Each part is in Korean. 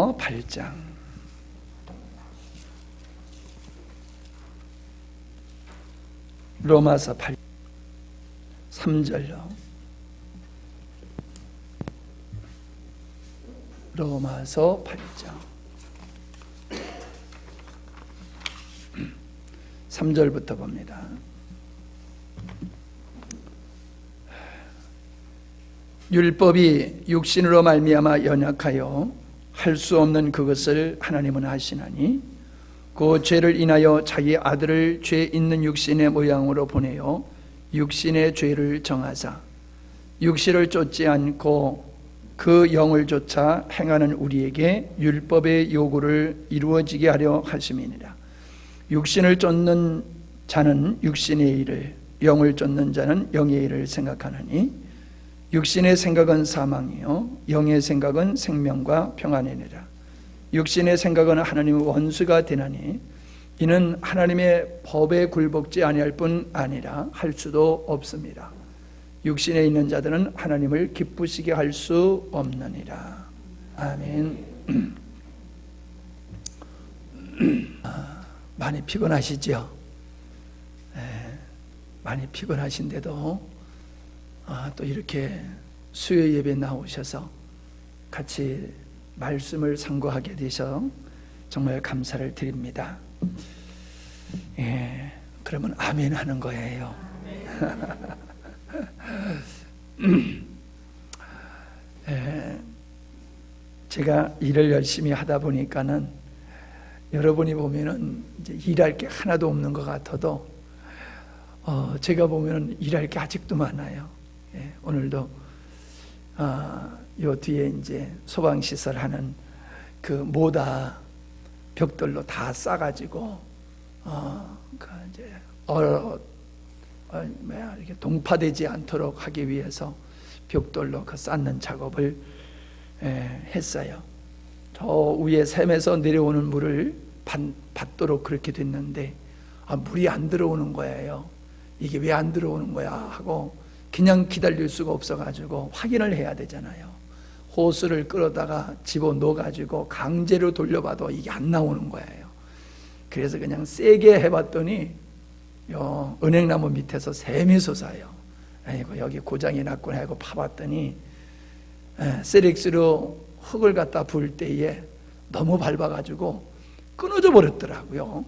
로마서 8장 로마서 8장 3절로 로마서 8장 3절부터 봅니다. 율법이 육신으로 말미암아 연약하여 할 수 없는 그것을 하나님은 하시나니 그 죄를 인하여 자기 아들을 죄 있는 육신의 모양으로 보내어 육신의 죄를 정하사 육신을 쫓지 않고 그 영을 쫓아 행하는 우리에게 율법의 요구를 이루어지게 하려 하심이니라. 육신을 쫓는 자는 육신의 일을, 영을 쫓는 자는 영의 일을 생각하느니 육신의 생각은 사망이요 영의 생각은 생명과 평안이니라. 육신의 생각은 하나님의 원수가 되나니 이는 하나님의 법에 굴복지 아니할 뿐 아니라 할 수도 없습니다. 육신에 있는 자들은 하나님을 기쁘시게 할 수 없느니라. 아멘. 많이 피곤하시죠? 많이 피곤하신데도 또 이렇게 수요 예배 나오셔서 같이 말씀을 상고하게 되셔 정말 감사를 드립니다. 그러면 아멘 하는 거예요. 제가 일을 열심히 하다 보니까는 여러분이 보면은 이제 일할 게 하나도 없는 것 같아도 제가 보면은 일할 게 아직도 많아요. 오늘도 요 뒤에 이제 소방시설 하는 그 모다 벽돌로 다 싸가지고 그 이제 이렇게 동파되지 않도록 하기 위해서 벽돌로 그 쌓는 작업을 했어요. 저 위에 샘에서 내려오는 물을 받도록 그렇게 됐는데 물이 안 들어오는 거예요. 이게 왜 안 들어오는 거야 하고 그냥 기다릴 수가 없어가지고 확인을 해야 되잖아요. 호스를 끌어다가 집어넣어가지고 강제로 돌려봐도 이게 안 나오는 거예요. 그래서 그냥 세게 해봤더니 은행나무 밑에서 샘이 솟아요. 아이고 여기 고장이 났구나 하고 파봤더니 세릭스로 흙을 갖다 부을 때에 너무 밟아가지고 끊어져 버렸더라고요.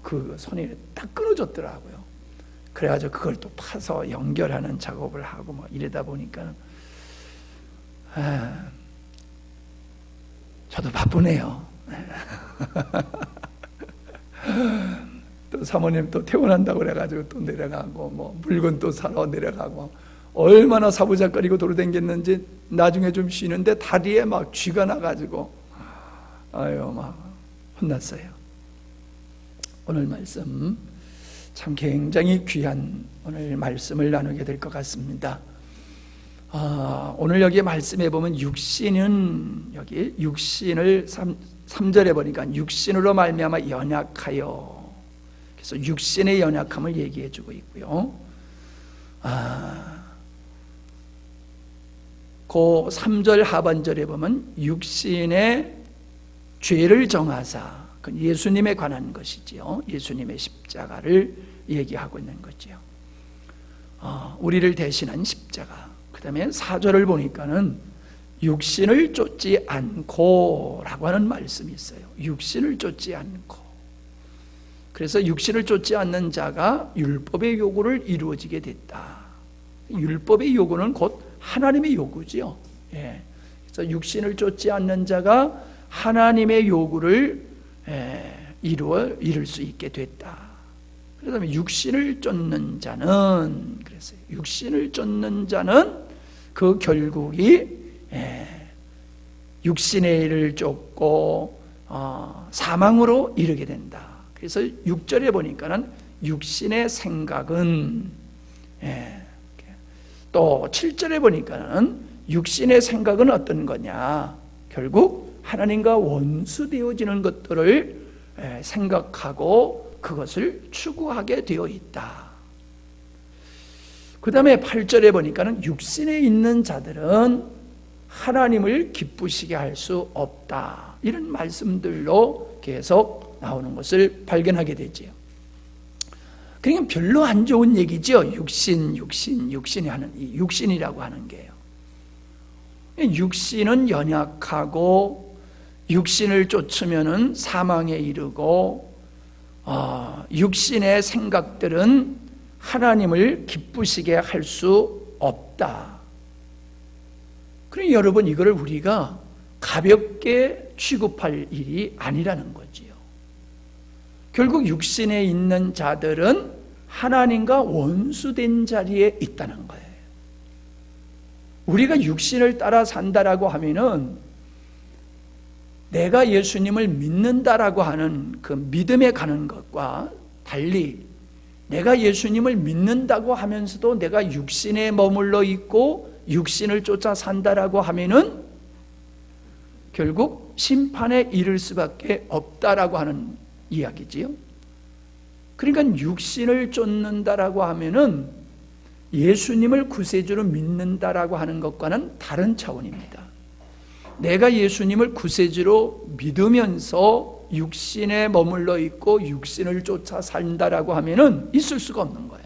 그 손이 딱 끊어졌더라고요. 그래가지고 그걸 또 파서 연결하는 작업을 하고 뭐 이러다 보니까 저도 바쁘네요. 또 사모님 또 퇴원한다고 그래가지고 또 내려가고 뭐 물건 또 사러 내려가고 얼마나 사부작거리고 돌아다녔는지 나중에 좀 쉬는데 다리에 막 쥐가 나가지고 막 혼났어요. 오늘 말씀 참 굉장히 귀한 오늘 말씀을 나누게 될 것 같습니다. 오늘 여기 말씀해 보면 육신은 여기 육신을 3절에 보니까 육신으로 말미암아 연약하여 그래서 육신의 연약함을 얘기해 주고 있고요. 그 3절 하반절에 보면 육신의 죄를 정하사 예수님에 관한 것이지요. 예수님의 십자가를 얘기하고 있는 거죠. 우리를 대신한 십자가. 그 다음에 4절을 보니까는 육신을 쫓지 않고 라고 하는 말씀이 있어요. 육신을 쫓지 않고. 그래서 육신을 쫓지 않는 자가 율법의 요구를 이루어지게 됐다. 율법의 요구는 곧 하나님의 요구지요. 그래서 육신을 쫓지 않는 자가 하나님의 요구를 이룰 수 있게 됐다. 그다음에 육신을 쫓는 자는 그랬어요. 육신을 쫓는 자는 그 결국이 육신의 일을 쫓고 사망으로 이르게 된다. 그래서 6절에 보니까는 육신의 생각은 또 7절에 보니까는 육신의 생각은 어떤 거냐? 결국 하나님과 원수되어지는 것들을 생각하고 그것을 추구하게 되어 있다. 그 다음에 8절에 보니까는 육신에 있는 자들은 하나님을 기쁘시게 할 수 없다. 이런 말씀들로 계속 나오는 것을 발견하게 되지요. 그러니까 별로 안 좋은 얘기죠. 육신이 하는 이 육신이라고 하는 게요. 육신은 연약하고 육신을 쫓으면은 사망에 이르고 육신의 생각들은 하나님을 기쁘시게 할 수 없다. 그러니 여러분, 이거를 우리가 가볍게 취급할 일이 아니라는 거지요. 결국 육신에 있는 자들은 하나님과 원수된 자리에 있다는 거예요. 우리가 육신을 따라 산다라고 하면은 내가 예수님을 믿는다라고 하는 그 믿음에 가는 것과 달리, 내가 예수님을 믿는다고 하면서도 내가 육신에 머물러 있고 육신을 쫓아 산다라고 하면은 결국 심판에 이를 수밖에 없다라고 하는 이야기지요. 그러니까 육신을 쫓는다라고 하면은 예수님을 구세주로 믿는다라고 하는 것과는 다른 차원입니다. 내가 예수님을 구세주로 믿으면서 육신에 머물러 있고 육신을 쫓아 산다라고 하면은 있을 수가 없는 거예요.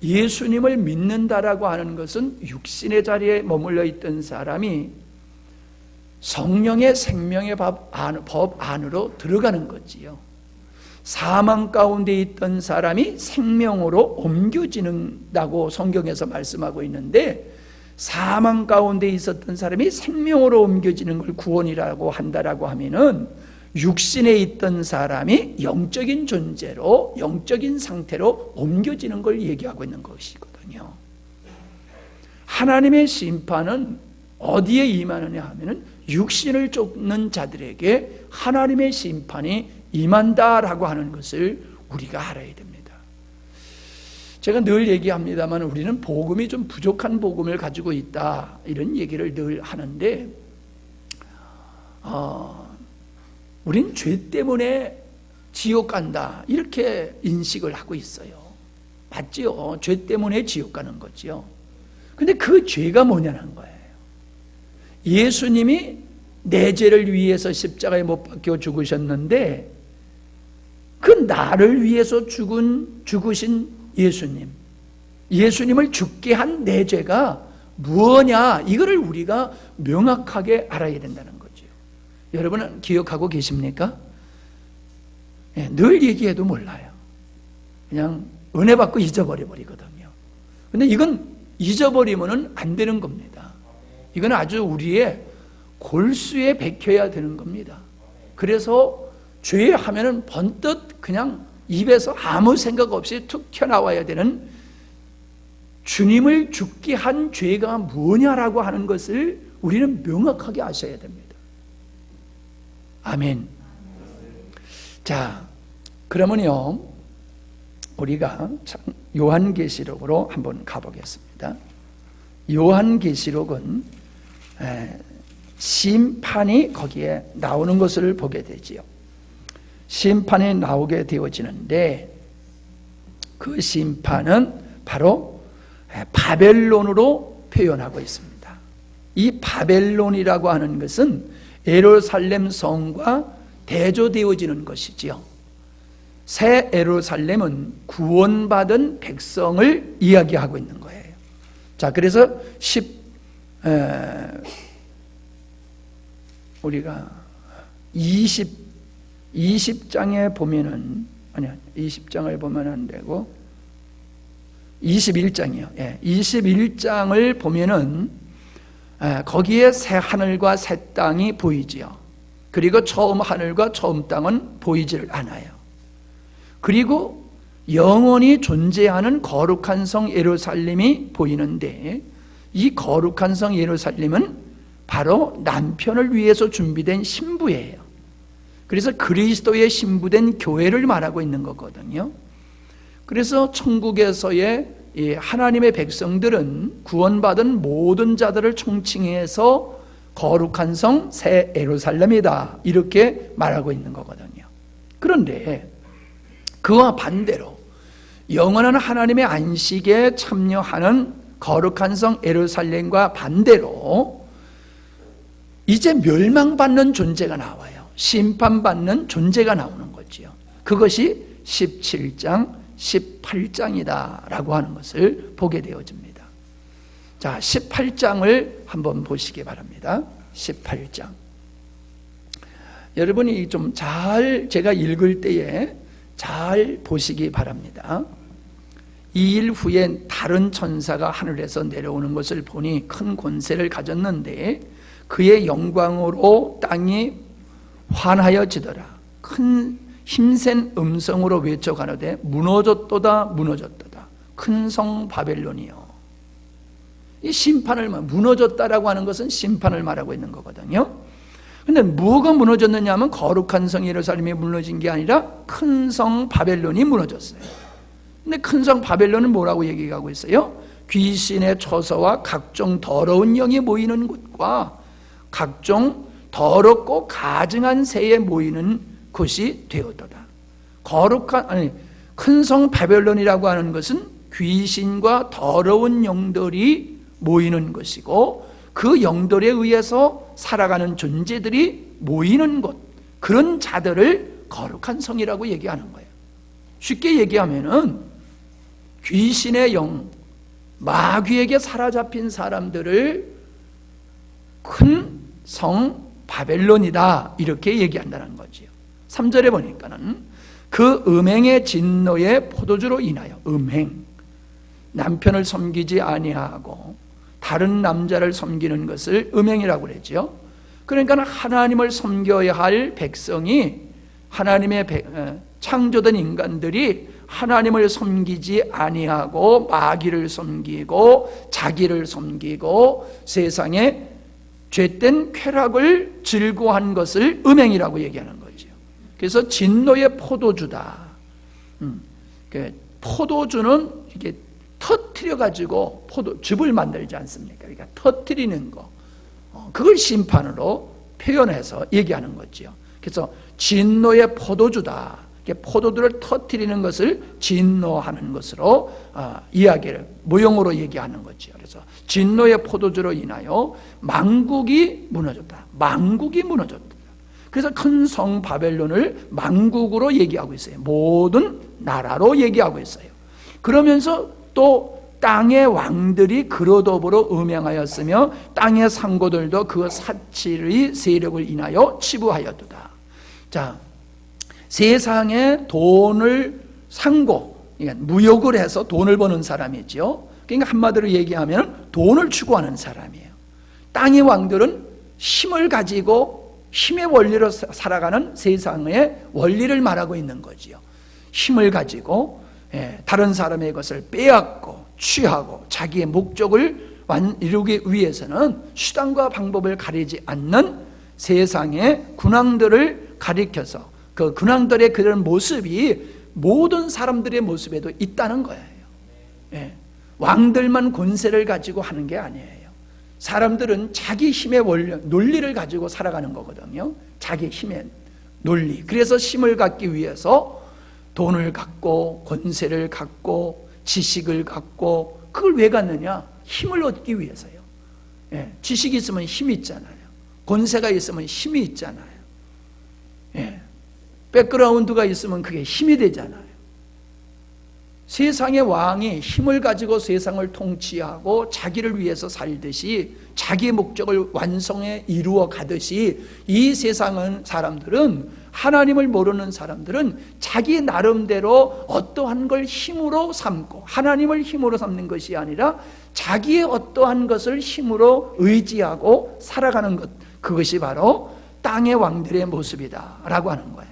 예수님을 믿는다라고 하는 것은 육신의 자리에 머물러 있던 사람이 성령의 생명의 법 안으로 들어가는 거지요. 사망 가운데 있던 사람이 생명으로 옮겨진다고 성경에서 말씀하고 있는데, 사망 가운데 있었던 사람이 생명으로 옮겨지는 걸 구원이라고 한다라고 하면은 육신에 있던 사람이 영적인 존재로, 영적인 상태로 옮겨지는 걸 얘기하고 있는 것이거든요. 하나님의 심판은 어디에 임하느냐 하면은 육신을 쫓는 자들에게 하나님의 심판이 임한다라고 하는 것을 우리가 알아야 됩니다. 제가 늘 얘기합니다만 우리는 복음이 좀 부족한 복음을 가지고 있다, 이런 얘기를 늘 하는데, 우린 죄 때문에 지옥 간다, 이렇게 인식을 하고 있어요. 맞지요? 죄 때문에 지옥 가는 거지요. 근데 그 죄가 뭐냐는 거예요. 예수님이 내 죄를 위해서 십자가에 못 박혀 죽으셨는데, 그 나를 위해서 죽으신 예수님을 죽게 한 내 죄가 무엇냐, 이거를 우리가 명확하게 알아야 된다는 거죠. 여러분은 기억하고 계십니까? 네, 늘 얘기해도 몰라요. 그냥 은혜 받고 잊어버려 버리거든요. 근데 이건 잊어버리면 안 되는 겁니다. 이건 아주 우리의 골수에 박혀야 되는 겁니다. 그래서 죄 하면은 번뜩 그냥 입에서 아무 생각 없이 툭 튀어나와야 되는, 주님을 죽게 한 죄가 뭐냐라고 하는 것을 우리는 명확하게 아셔야 됩니다. 아멘. 자, 그러면요, 우리가 요한계시록으로 한번 가보겠습니다. 요한계시록은 심판이 거기에 나오는 것을 보게 되지요. 심판이 나오게 되어지는데, 그 심판은 바로 바벨론으로 표현하고 있습니다. 이 바벨론이라고 하는 것은 예루살렘 성과 대조되어지는 것이지요. 새 예루살렘은 구원받은 백성을 이야기하고 있는 거예요. 자, 그래서 우리가 20장에 보면은, 아니야, 20장을 보면 안 되고 21장이요. 예, 21장을 보면은 거기에 새 하늘과 새 땅이 보이지요. 그리고 처음 하늘과 처음 땅은 보이질 않아요. 그리고 영원히 존재하는 거룩한 성 예루살렘이 보이는데, 이 거룩한 성 예루살렘은 바로 남편을 위해서 준비된 신부예요. 그래서 그리스도의 신부된 교회를 말하고 있는 거거든요. 그래서 천국에서의 하나님의 백성들은 구원받은 모든 자들을 총칭해서 거룩한 성 새 예루살렘이다, 이렇게 말하고 있는 거거든요. 그런데 그와 반대로 영원한 하나님의 안식에 참여하는 거룩한 성 예루살렘과 반대로 이제 멸망받는 존재가 나와요. 심판받는 존재가 나오는 거지요. 그것이 17장, 18장이다 라고 하는 것을 보게 되어집니다. 자, 18장을 한번 보시기 바랍니다. 18장. 여러분이 좀 잘 제가 읽을 때에 잘 보시기 바랍니다. 2일 후에 다른 천사가 하늘에서 내려오는 것을 보니 큰 권세를 가졌는데 그의 영광으로 땅이 환하여지더라. 큰 힘센 음성으로 외쳐 가로되 무너졌도다 무너졌도다 큰 성 바벨론이요. 이 심판을 무너졌다라고 하는 것은 심판을 말하고 있는 거거든요. 근데 뭐가 무너졌느냐 하면 거룩한 성 예루살렘이 무너진 게 아니라 큰 성 바벨론이 무너졌어요. 근데 큰 성 바벨론은 뭐라고 얘기하고 있어요? 귀신의 처소와 각종 더러운 영이 모이는 곳과 각종 더럽고 가증한 새에 모이는 곳이 되었도다. 큰 성 바벨론이라고 하는 것은 귀신과 더러운 영들이 모이는 것이고 그 영들에 의해서 살아가는 존재들이 모이는 곳, 그런 자들을 거룩한 성이라고 얘기하는 거예요. 쉽게 얘기하면은 귀신의 영, 마귀에게 사로잡힌 사람들을 큰 성 바벨론이다 이렇게 얘기한다는 거지요. 3절에 보니까는 그 음행의 진노의 포도주로 인하여, 음행, 남편을 섬기지 아니하고 다른 남자를 섬기는 것을 음행이라고 그러죠. 그러니까 하나님을 섬겨야 할 백성이, 하나님의 창조된 인간들이 하나님을 섬기지 아니하고 마귀를 섬기고 자기를 섬기고 세상에 죄된 쾌락을 즐거워한 것을 음행이라고 얘기하는 거죠. 그래서 진노의 포도주다. 포도주는 이게 터뜨려 가지고 포도즙을 만들지 않습니까? 그러니까 터뜨리는 거, 그걸 심판으로 표현해서 얘기하는 거지요. 그래서 진노의 포도주다. 포도주를 터뜨리는 것을 진노하는 것으로 이야기를 모형으로 얘기하는 거지요. 그래서 진노의 포도주로 인하여 망국이 무너졌다. 망국이 무너졌다. 그래서 큰 성 바벨론을 망국으로 얘기하고 있어요. 모든 나라로 얘기하고 있어요. 그러면서 또 땅의 왕들이 그로 더불어 음행하였으며 땅의 상고들도 그 사치의 세력을 인하여 치부하였도다. 자, 세상에 돈을 상고, 그러니까 무역을 해서 돈을 버는 사람이죠. 그러니까 한마디로 얘기하면 돈을 추구하는 사람이에요. 땅의 왕들은 힘을 가지고 힘의 원리로 살아가는 세상의 원리를 말하고 있는 거지요. 힘을 가지고 다른 사람의 것을 빼앗고 취하고 자기의 목적을 이루기 위해서는 수단과 방법을 가리지 않는 세상의 군왕들을 가리켜서 그 군왕들의 그런 모습이 모든 사람들의 모습에도 있다는 거예요. 왕들만 권세를 가지고 하는 게 아니에요. 사람들은 자기 힘의 원리, 논리를 가지고 살아가는 거거든요. 자기 힘의 논리. 그래서 힘을 갖기 위해서 돈을 갖고 권세를 갖고 지식을 갖고, 그걸 왜 갖느냐? 힘을 얻기 위해서요. 지식이 있으면 힘이 있잖아요. 권세가 있으면 힘이 있잖아요. 백그라운드가 있으면 그게 힘이 되잖아요. 세상의 왕이 힘을 가지고 세상을 통치하고 자기를 위해서 살듯이 자기의 목적을 완성해 이루어 가듯이 이 세상은 사람들은, 하나님을 모르는 사람들은 자기 나름대로 어떠한 걸 힘으로 삼고, 하나님을 힘으로 삼는 것이 아니라 자기의 어떠한 것을 힘으로 의지하고 살아가는 것, 그것이 바로 땅의 왕들의 모습이다 라고 하는 거예요.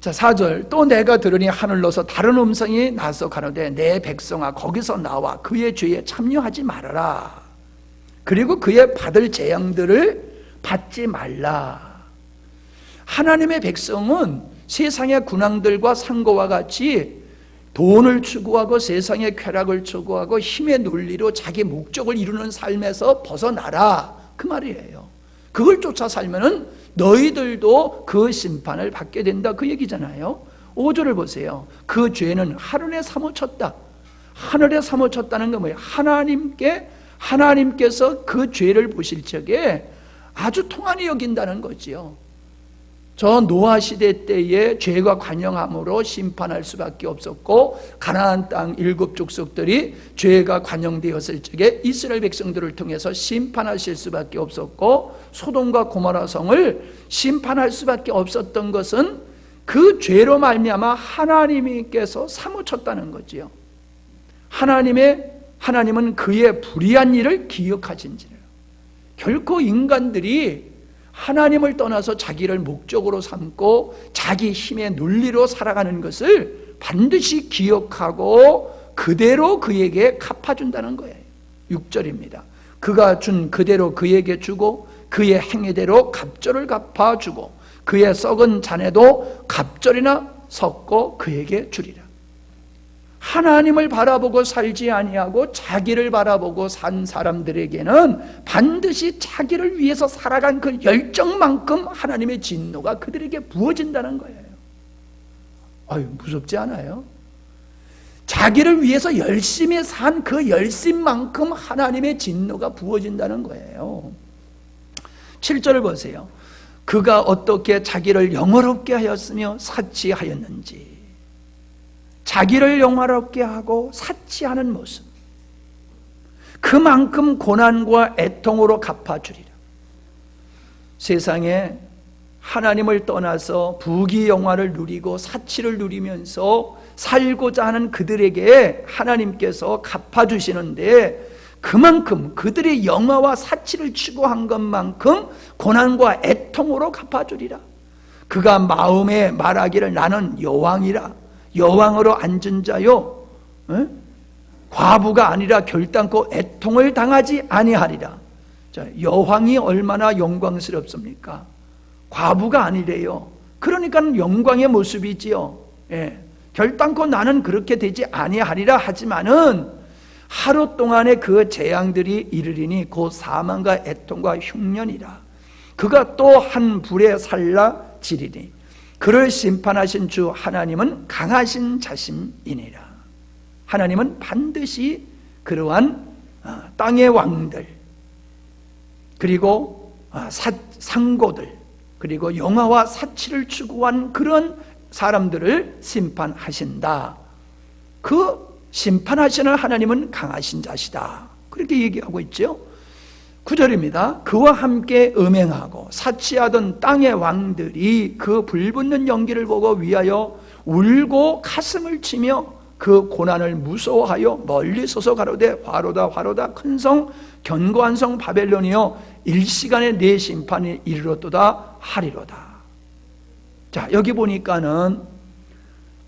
자, 4절, 또 내가 들으니 하늘로서 다른 음성이 나서 가로되 내 백성아 거기서 나와 그의 죄에 참여하지 말아라. 그리고 그의 받을 재앙들을 받지 말라. 하나님의 백성은 세상의 군왕들과 상고와 같이 돈을 추구하고 세상의 쾌락을 추구하고 힘의 논리로 자기 목적을 이루는 삶에서 벗어나라, 그 말이에요. 그걸 쫓아 살면은 너희들도 그 심판을 받게 된다, 그 얘기잖아요. 5절을 보세요. 그 죄는 하늘에 사무쳤다. 하늘에 사무쳤다는 건 뭐예요? 하나님께서 그 죄를 보실 적에 아주 통한히 여긴다는 거지요. 저 노아 시대 때에 죄가 관영함으로 심판할 수밖에 없었고, 가나안 땅 7 족속들이 죄가 관영되었을 적에 이스라엘 백성들을 통해서 심판하실 수밖에 없었고, 소돔과 고모라 성을 심판할 수밖에 없었던 것은 그 죄로 말미암아 하나님께서 사무쳤다는 거지요. 하나님은 그의 불의한 일을 기억하신지라. 결코 인간들이 하나님을 떠나서 자기를 목적으로 삼고 자기 힘의 논리로 살아가는 것을 반드시 기억하고 그대로 그에게 갚아준다는 거예요. 6절입니다. 그가 준 그대로 그에게 주고 그의 행위대로 갑절을 갚아주고 그의 썩은 잔에도 갑절이나 섞고 그에게 주리라. 하나님을 바라보고 살지 아니하고 자기를 바라보고 산 사람들에게는 반드시 자기를 위해서 살아간 그 열정만큼 하나님의 진노가 그들에게 부어진다는 거예요. 아유, 무섭지 않아요? 자기를 위해서 열심히 산 그 열심만큼 하나님의 진노가 부어진다는 거예요. 7절을 보세요. 그가 어떻게 자기를 영화롭게 하였으며 사치하였는지. 자기를 영화롭게 하고 사치하는 모습, 그만큼 고난과 애통으로 갚아주리라. 세상에 하나님을 떠나서 부귀영화를 누리고 사치를 누리면서 살고자 하는 그들에게 하나님께서 갚아주시는데, 그만큼 그들의 영화와 사치를 추구한 것만큼 고난과 애통으로 갚아주리라. 그가 마음에 말하기를 나는 여왕이라, 여왕으로 앉은 자요, 과부가 아니라 결단코 애통을 당하지 아니하리라. 자, 여왕이 얼마나 영광스럽습니까? 과부가 아니래요. 그러니까 영광의 모습이지요. 예. 결단코 나는 그렇게 되지 아니하리라 하지만은 하루 동안의 그 재앙들이 이르리니 곧 사망과 애통과 흉년이라. 그가 또 한 불에 살라지리니 그를 심판하신 주 하나님은 강하신 자심이니라. 하나님은 반드시 그러한 땅의 왕들, 그리고 상고들, 그리고 영화와 사치를 추구한 그런 사람들을 심판하신다. 그 심판하시는 하나님은 강하신 자시다. 그렇게 얘기하고 있죠. 9절입니다. 그와 함께 음행하고 사치하던 땅의 왕들이 그 불붙는 연기를 보고 위하여 울고 가슴을 치며 그 고난을 무서워하여 멀리 서서 가로되 화로다 화로다 큰 성 견고한 성 바벨론이여 일시간에 내 심판이 이르렀도다 하리로다. 자, 여기 보니까는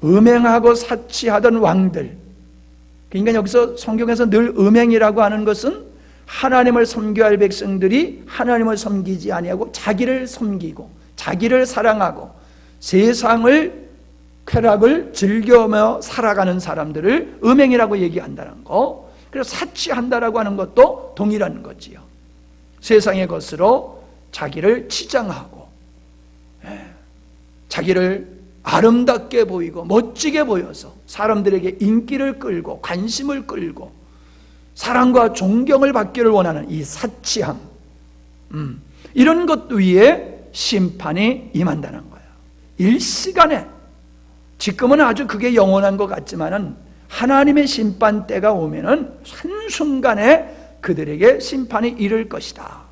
음행하고 사치하던 왕들, 그러니까 여기서 성경에서 늘 음행이라고 하는 것은 하나님을 섬겨야 할 백성들이 하나님을 섬기지 아니하고 자기를 섬기고 자기를 사랑하고 세상을 쾌락을 즐겨며 살아가는 사람들을 음행이라고 얘기한다는 거. 그래서 사치한다라고 하는 것도 동일한 거지요. 세상의 것으로 자기를 치장하고 자기를 아름답게 보이고 멋지게 보여서 사람들에게 인기를 끌고 관심을 끌고 사랑과 존경을 받기를 원하는 이 사치함, 이런 것 위에 심판이 임한다는 거예요. 일시간에, 지금은 아주 그게 영원한 것 같지만은 하나님의 심판 때가 오면은 한순간에 그들에게 심판이 이를 것이다.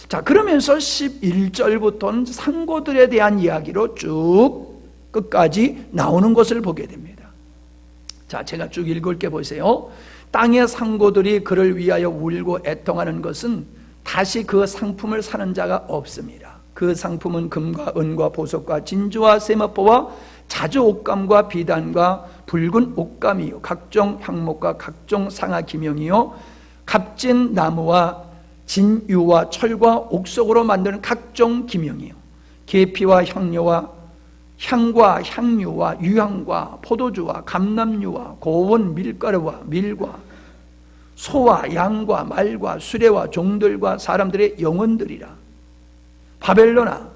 자, 그러면서 11절부터는 상고들에 대한 이야기로 쭉 끝까지 나오는 것을 보게 됩니다. 자, 제가 쭉 읽을게 보세요. 땅의 상고들이 그를 위하여 울고 애통하는 것은 다시 그 상품을 사는 자가 없습니다. 그 상품은 금과 은과 보석과 진주와 세마포와 자주 옷감과 비단과 붉은 옷감이요 각종 향목과 각종 상아 기명이요 값진 나무와 진유와 철과 옥석으로 만드는 각종 기명이요 계피와 향료와 향과 향유와 유향과 포도주와 감람유와 고운 밀가루와 밀과 소와 양과 말과 수레와 종들과 사람들의 영혼들이라. 바벨론아,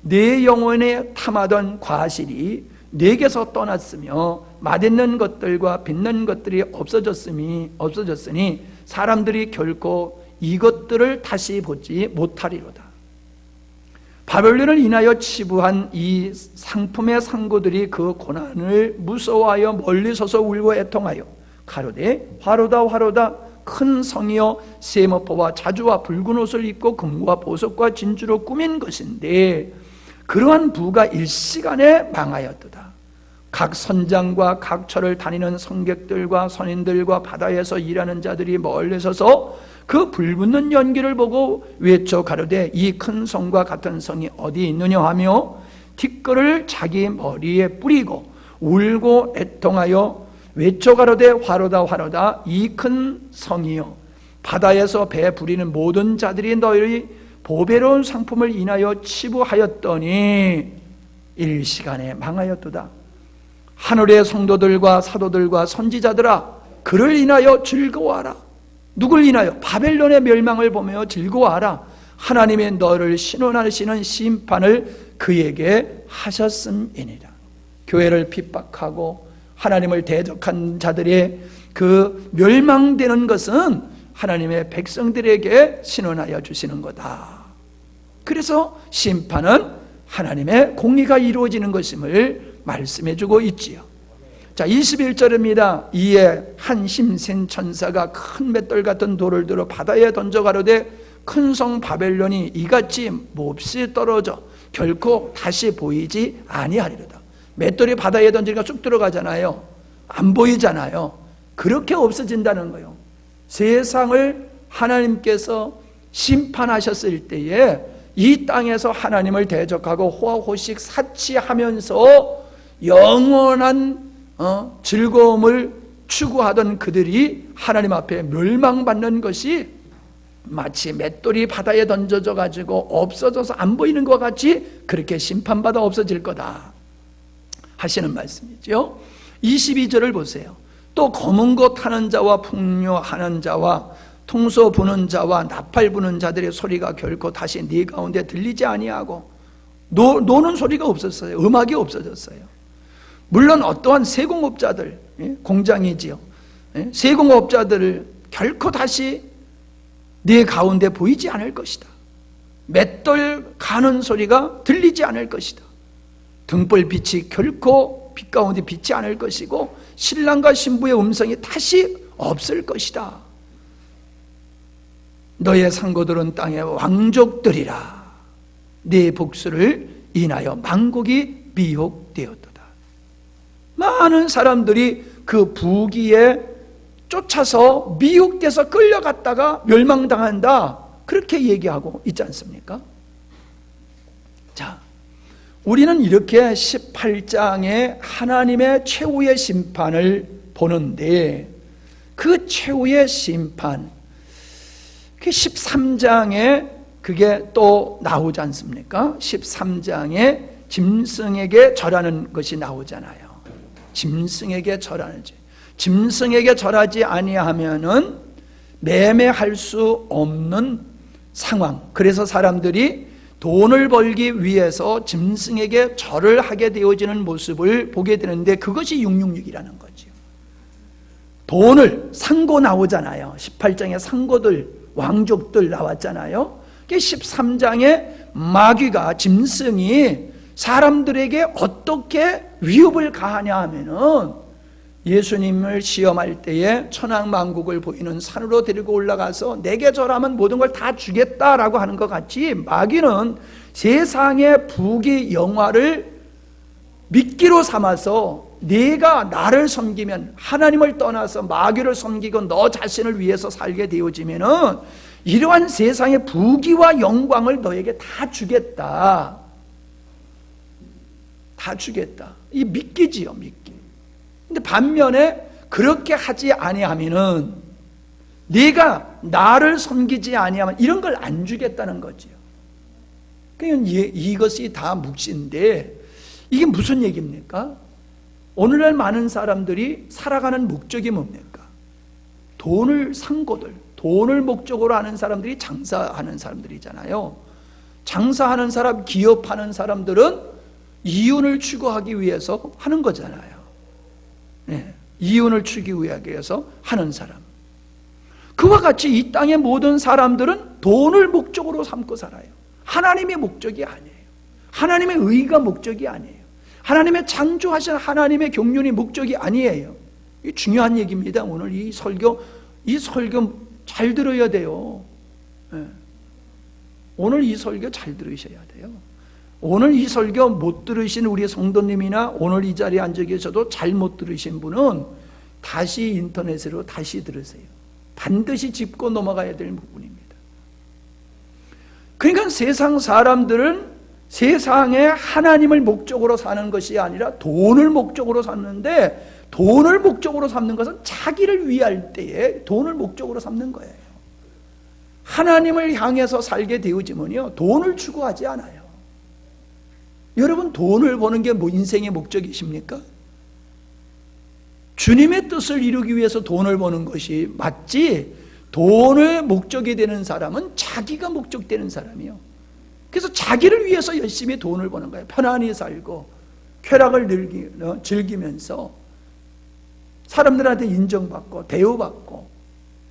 내 영혼에 탐하던 과실이 내게서 떠났으며 맛있는 것들과 빛난 것들이 없어졌으니 사람들이 결코 이것들을 다시 보지 못하리로다. 바벨론을 인하여 치부한 이 상품의 상고들이 그 고난을 무서워하여 멀리 서서 울고 애통하여 가로되 화로다 화로다 큰 성이여 세모포와 자주와 붉은 옷을 입고 금과 보석과 진주로 꾸민 것인데 그러한 부가 일시간에 망하였도다. 각 선장과 각 처를 다니는 성객들과 선인들과 바다에서 일하는 자들이 멀리 서서 그 불붙는 연기를 보고 외쳐 가로되 이 큰 성과 같은 성이 어디 있느냐 하며 티끌을 자기 머리에 뿌리고 울고 애통하여 외쳐 가로되 화로다 화로다 이 큰 성이여 바다에서 배 부리는 모든 자들이 너희 보배로운 상품을 인하여 치부하였더니 일시간에 망하였도다. 하늘의 성도들과 사도들과 선지자들아 그를 인하여 즐거워하라. 누굴 인하여? 바벨론의 멸망을 보며 즐거워하라. 하나님의 너를 신원하시는 심판을 그에게 하셨음이니라. 교회를 핍박하고 하나님을 대적한 자들의 그 멸망되는 것은 하나님의 백성들에게 신원하여 주시는 거다. 그래서 심판은 하나님의 공의가 이루어지는 것임을 말씀해주고 있지요. 자, 21절입니다. 이에 한 힘센 천사가 큰 맷돌 같은 돌을 들어 바다에 던져 가로되 큰 성 바벨론이 이같이 몹시 떨어져 결코 다시 보이지 아니하리로다. 맷돌이 바다에 던지니까 쑥 들어가잖아요. 안 보이잖아요. 그렇게 없어진다는 거예요. 세상을 하나님께서 심판하셨을 때에 이 땅에서 하나님을 대적하고 호화호식 사치하면서 영원한 즐거움을 추구하던 그들이 하나님 앞에 멸망받는 것이 마치 맷돌이 바다에 던져져 가지고 없어져서 안 보이는 것 같이 그렇게 심판받아 없어질 거다 하시는 말씀이죠. 22절을 보세요. 또 검은 것 타는 자와 풍요하는 자와 통소 부는 자와 나팔 부는 자들의 소리가 결코 다시 네 가운데 들리지 아니하고 노는 소리가 없었어요. 음악이 없어졌어요. 물론 어떠한 세공업자들, 공장이지요. 세공업자들을 결코 다시 네 가운데 보이지 않을 것이다. 맷돌 가는 소리가 들리지 않을 것이다. 등불빛이 결코 빛 가운데 빛지 않을 것이고 신랑과 신부의 음성이 다시 없을 것이다. 너의 상고들은 땅의 왕족들이라. 네 복수를 인하여 만국이 미혹되었도다. 많은 사람들이 그 부귀에 쫓아서 미혹돼서 끌려갔다가 멸망당한다. 그렇게 얘기하고 있지 않습니까? 자, 우리는 이렇게 18장에 하나님의 최후의 심판을 보는데 그 최후의 심판, 그 13장에 그게 또 나오지 않습니까? 13장에 짐승에게 절하는 것이 나오잖아요. 짐승에게 절하는 죄. 짐승에게 절하지 아니하면은 매매할 수 없는 상황. 그래서 사람들이 돈을 벌기 위해서 짐승에게 절을 하게 되어지는 모습을 보게 되는데 그것이 666이라는 거죠. 돈을 상고 나오잖아요. 18장에 상고들, 왕족들 나왔잖아요. 13장에 마귀가, 짐승이 사람들에게 어떻게 위협을 가하냐 하면은 예수님을 시험할 때에 천황만국을 보이는 산으로 데리고 올라가서 내게 절하면 모든 걸 다 주겠다라고 하는 것 같이 마귀는 세상의 부귀 영화를 미끼로 삼아서 네가 나를 섬기면, 하나님을 떠나서 마귀를 섬기고 너 자신을 위해서 살게 되어지면은 이러한 세상의 부귀와 영광을 너에게 다 주겠다. 다 주겠다. 이 미끼지요, 미끼. 근데 반면에 그렇게 하지 아니하면은, 네가 나를 섬기지 아니하면 이런 걸 안 주겠다는 거지요. 그러니까 이것이 다 묵시인데 이게 무슨 얘기입니까? 오늘날 많은 사람들이 살아가는 목적이 뭡니까? 돈을 상고들, 돈을 목적으로 하는 사람들이 장사하는 사람들이잖아요. 장사하는 사람, 기업하는 사람들은 이윤을 추구하기 위해서 하는 거잖아요. 네, 이윤을 추구하기 위해서 하는 사람. 그와 같이 이 땅의 모든 사람들은 돈을 목적으로 삼고 살아요. 하나님의 목적이 아니에요. 하나님의 의가 목적이 아니에요. 하나님의 창조하신 하나님의 경륜이 목적이 아니에요. 이 중요한 얘기입니다. 오늘 이 설교 잘 들어야 돼요. 오늘 이 설교 잘 들으셔야 돼요. 오늘 이 설교 못 들으신 우리 성도님이나 오늘 이 자리에 앉아 계셔도 잘못 들으신 분은 다시 인터넷으로 다시 들으세요. 반드시 짚고 넘어가야 될 부분입니다. 그러니까 세상 사람들은 세상에 하나님을 목적으로 사는 것이 아니라 돈을 목적으로 삼는데, 돈을 목적으로 삼는 것은 자기를 위할 때에 돈을 목적으로 삼는 거예요. 하나님을 향해서 살게 되어지면요, 돈을 추구하지 않아요. 여러분, 돈을 버는 게 뭐 인생의 목적이십니까? 주님의 뜻을 이루기 위해서 돈을 버는 것이 맞지, 돈의 목적이 되는 사람은 자기가 목적되는 사람이요. 그래서 자기를 위해서 열심히 돈을 버는 거예요. 편안히 살고 쾌락을 즐기면서 사람들한테 인정받고 대우받고,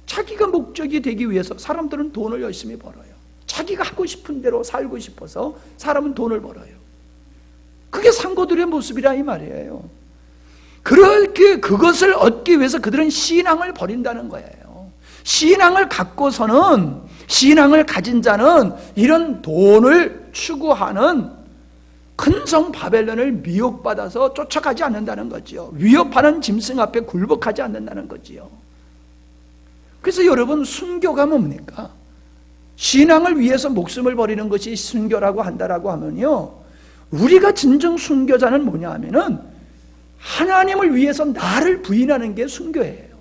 자기가 목적이 되기 위해서 사람들은 돈을 열심히 벌어요. 자기가 하고 싶은 대로 살고 싶어서 사람은 돈을 벌어요. 그게 상고들의 모습이라 이 말이에요. 그렇게 그것을 얻기 위해서 그들은 신앙을 버린다는 거예요. 신앙을 갖고서는, 신앙을 가진 자는 이런 돈을 추구하는 큰성 바벨론을 미혹받아서 쫓아가지 않는다는 거지요. 위협하는 짐승 앞에 굴복하지 않는다는 거지요. 그래서 여러분, 순교가 뭡니까? 신앙을 위해서 목숨을 버리는 것이 순교라고 한다라고 하면요, 우리가 진정 순교자는 뭐냐 하면은 하나님을 위해서 나를 부인하는 게 순교예요.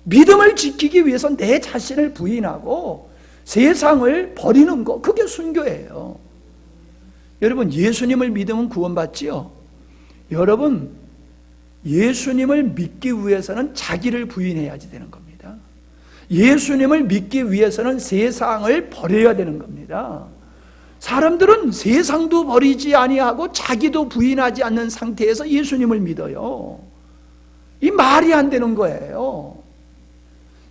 믿음을 지키기 위해서 내 자신을 부인하고 세상을 버리는 거, 그게 순교예요. 여러분, 예수님을 믿으면 구원받지요? 여러분, 예수님을 믿기 위해서는 자기를 부인해야지 되는 겁니다. 예수님을 믿기 위해서는 세상을 버려야 되는 겁니다. 사람들은 세상도 버리지 아니하고 자기도 부인하지 않는 상태에서 예수님을 믿어요. 이 말이 안 되는 거예요.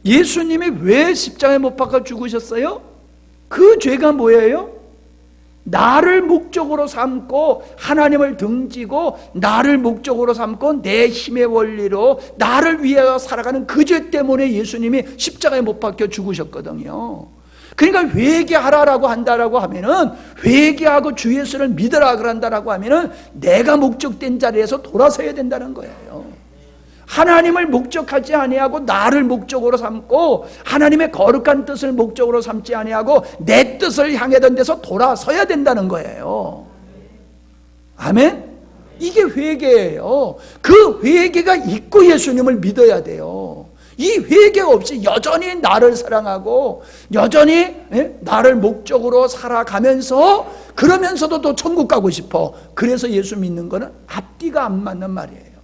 예수님이 왜 십자가에 못 박아 죽으셨어요? 그 죄가 뭐예요? 나를 목적으로 삼고 하나님을 등지고 나를 목적으로 삼고 내 힘의 원리로 나를 위하여 살아가는 그 죄 때문에 예수님이 십자가에 못 박혀 죽으셨거든요. 그러니까 회개하라라고 한다라고 하면은, 회개하고 주 예수를 믿으라 그런다라고 하면은 내가 목적된 자리에서 돌아서야 된다는 거예요. 하나님을 목적하지 아니하고 나를 목적으로 삼고 하나님의 거룩한 뜻을 목적으로 삼지 아니하고 내 뜻을 향하던 데서 돌아서야 된다는 거예요. 아멘? 이게 회개예요. 그 회개가 있고 예수님을 믿어야 돼요. 이 회개가 없이 여전히 나를 사랑하고 여전히 나를 목적으로 살아가면서, 그러면서도 또 천국 가고 싶어, 그래서 예수 믿는 거는 앞뒤가 안 맞는 말이에요.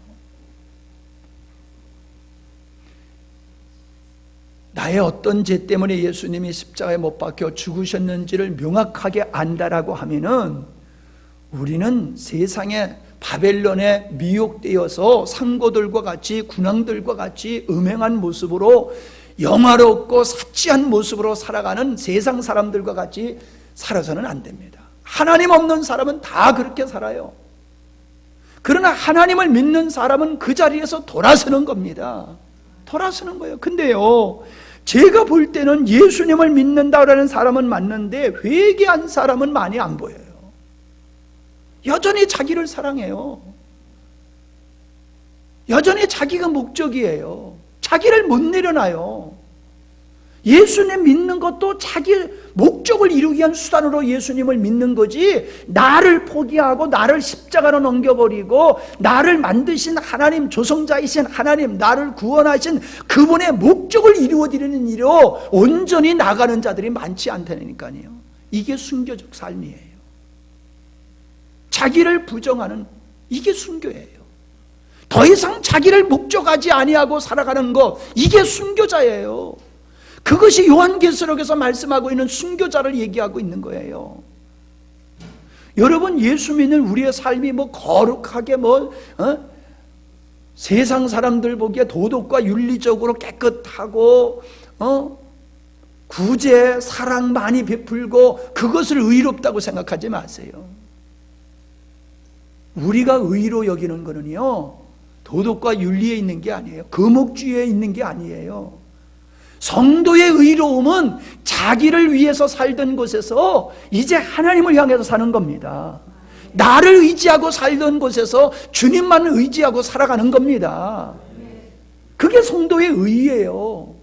나의 어떤 죄 때문에 예수님이 십자가에 못 박혀 죽으셨는지를 명확하게 안다라고 하면은 우리는 세상에 바벨론에 미혹되어서 상고들과 같이, 군왕들과 같이 음행한 모습으로, 영화롭고 사치한 모습으로 살아가는 세상 사람들과 같이 살아서는 안 됩니다. 하나님 없는 사람은 다 그렇게 살아요. 그러나 하나님을 믿는 사람은 그 자리에서 돌아서는 겁니다. 돌아서는 거예요. 근데요, 제가 볼 때는 예수님을 믿는다라는 사람은 맞는데 회개한 사람은 많이 안 보여요. 여전히 자기를 사랑해요. 여전히 자기가 목적이에요. 자기를 못 내려놔요. 예수님 믿는 것도 자기 목적을 이루기 위한 수단으로 예수님을 믿는 거지, 나를 포기하고 나를 십자가로 넘겨버리고 나를 만드신 하나님, 조성자이신 하나님, 나를 구원하신 그분의 목적을 이루어드리는 일로 온전히 나가는 자들이 많지 않다니까요. 이게 순교적 삶이에요. 자기를 부정하는, 이게 순교예요. 더 이상 자기를 목적하지 아니하고 살아가는 것, 이게 순교자예요. 그것이 요한계시록에서 말씀하고 있는 순교자를 얘기하고 있는 거예요. 여러분, 예수 믿는 우리의 삶이 뭐 거룩하게 세상 사람들 보기에 도덕과 윤리적으로 깨끗하고 구제, 사랑 많이 베풀고 그것을 의롭다고 생각하지 마세요. 우리가 의로 여기는 거는요, 도덕과 윤리에 있는 게 아니에요. 거목주의에 있는 게 아니에요. 성도의 의로움은 자기를 위해서 살던 곳에서 이제 하나님을 향해서 사는 겁니다. 나를 의지하고 살던 곳에서 주님만 의지하고 살아가는 겁니다. 그게 성도의 의예요.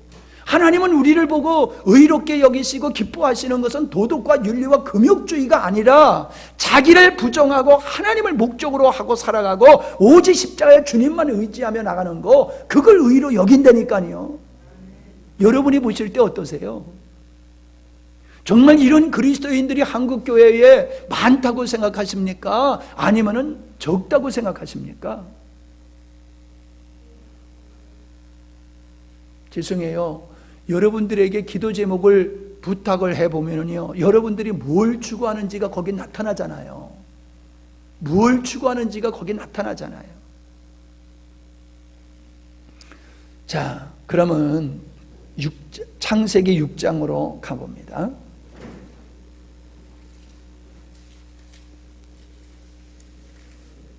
하나님은 우리를 보고 의롭게 여기시고 기뻐하시는 것은 도덕과 윤리와 금욕주의가 아니라 자기를 부정하고 하나님을 목적으로 하고 살아가고 오직 십자가에 주님만 의지하며 나가는 거, 그걸 의로 여긴다니까요. 여러분이 보실 때 어떠세요? 정말 이런 그리스도인들이 한국교회에 많다고 생각하십니까? 아니면은 적다고 생각하십니까? 죄송해요. 여러분들에게 기도 제목을 부탁을 해보면요, 여러분들이 뭘 추구하는지가 거기 나타나잖아요. 뭘 추구하는지가 거기 나타나잖아요. 자, 그러면 창세기 6장으로 가봅니다.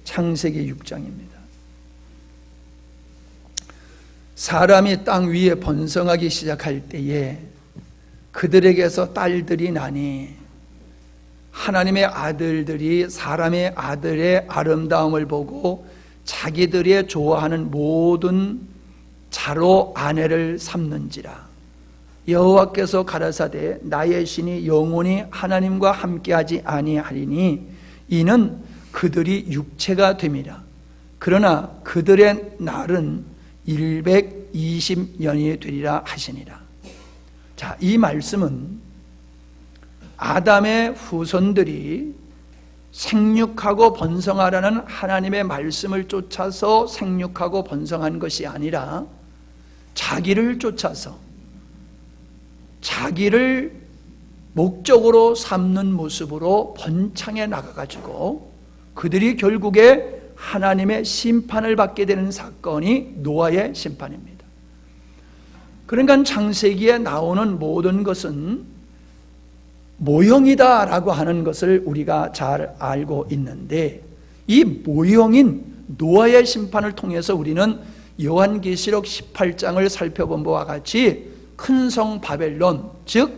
창세기 6장입니다. 사람이 땅 위에 번성하기 시작할 때에 그들에게서 딸들이 나니 하나님의 아들들이 사람의 아들의 아름다움을 보고 자기들이 좋아하는 모든 자로 아내를 삼는지라. 여호와께서 가라사대 나의 신이 영원히 하나님과 함께하지 아니하리니 이는 그들이 육체가 됨이라. 그러나 그들의 날은 120년이 되리라 하시니라. 자, 이 말씀은 아담의 후손들이 생육하고 번성하라는 하나님의 말씀을 쫓아서 생육하고 번성한 것이 아니라 자기를 쫓아서 자기를 목적으로 삼는 모습으로 번창해 나가가지고 그들이 결국에 하나님의 심판을 받게 되는 사건이 노아의 심판입니다. 그러니까 창세기에 나오는 모든 것은 모형이다라고 하는 것을 우리가 잘 알고 있는데, 이 모형인 노아의 심판을 통해서 우리는 요한계시록 18장을 살펴본 바와 같이 큰 성 바벨론, 즉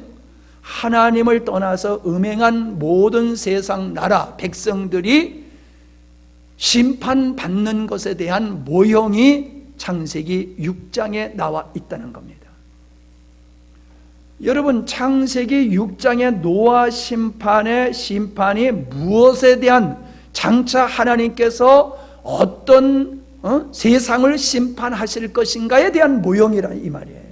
하나님을 떠나서 음행한 모든 세상 나라 백성들이 심판받는 것에 대한 모형이 창세기 6장에 나와 있다는 겁니다. 여러분, 창세기 6장의 노아 심판의 심판이 무엇에 대한, 장차 하나님께서 어떤 세상을 심판하실 것인가에 대한 모형이라 이 말이에요.